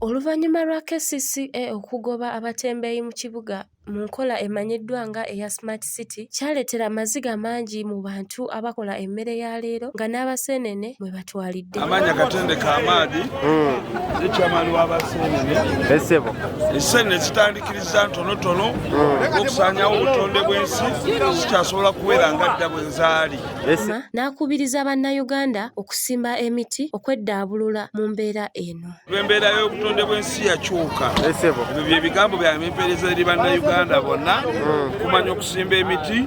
Oluvannyuma lwa KCCA okugoba abatembeeyi mu kibuga mu nkola emanyiddwa nga eya Smart City kyaleetera amaziga mangi mu bantu abakola emmere ya leero nga n'abaseenene mwe batwalidde. Amanya Katende Kamadi ekyamaani w'abaseenene essene zitandikiriza ntonotono okusaanyawo obutonde bw'ensi zikyasobola kubeera nga dda bwe nzaali. N'akubiriza bannayuganda okusimba emiti okweddaabulula mu mbeera eno. Embeera y'obutonde bw'ensi yakyuka. Ebyo bye bigambo bya mpeereza eri bannayuganda bonna kumanya okusimba emiti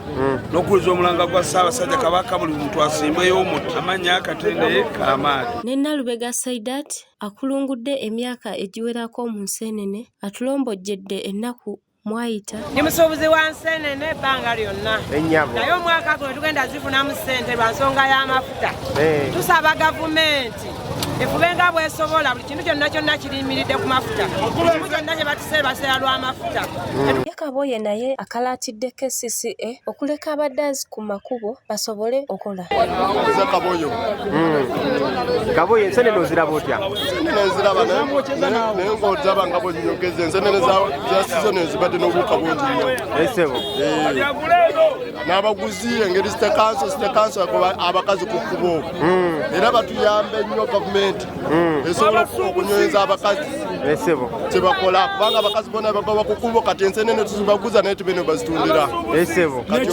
n'okuliza omulanga gwa Ssaabasajja Kabaka buli muntu asimbeyo omuti. Amanya Katende Kamadi. Ne Nalubega Saidat akulungudde emyaka egiwerako mu nseenene atulombojjedde ennaku mwayita. Ndi musuubuzi wa nseenene ebbanga lyonna. Naye omwaka guno tugenda zifunamu ssente lwa nsonga y'amafuta. Tusaba gavumenti efube nga bw'esobola buli kintu kyonna kirimiridde ku mafuta. Buli kintu kyonna kye batuseera baseera lw'amafuta. Kaboye naye akalaatidde KCCA okuleka abaddazi ku makubo basobole okola. Kaboye enseenene oziraba otya? Enziraba naye ng'ozaba nga bw'onyogeza enseenene za sizoni ezibadde n'obuwuka bungi nnyo. N'abaguzi engeri sitekanso abakazi ku kkubo. Era batuyambe nnyo gavumenti esobola okunyweza abakazi kye bakola kubanga abakazi bonna bagoba ku kkubo kati enseenene tuzibaguza naye tube ne bazitundira. Kati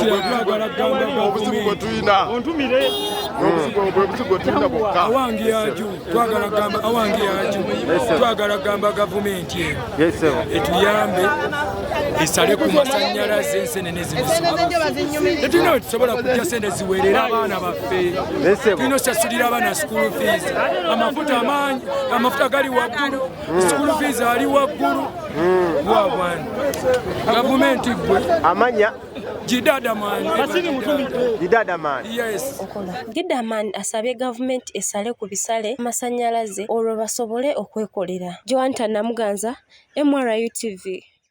obuzibu bwe tulina obuzibu bwe tulina bwokka. Awange yaju twagala gamba gavumenti etuyambe esale ku masannyalaze enseenene zino tulina tusobola kujja sente ziwerera abaana baffe. Tulina osasulira abaana school fees, amafuta amangi, amafuta gali waggulu, school fees ali waggulu. Wabwana gavumenti gwe amanya Gidadaman. Yes. Gidaman asabye gavumenti esale ku bisale amasannyalaze olwo basobole okwekolera. Joan Namuganza, MRU TV.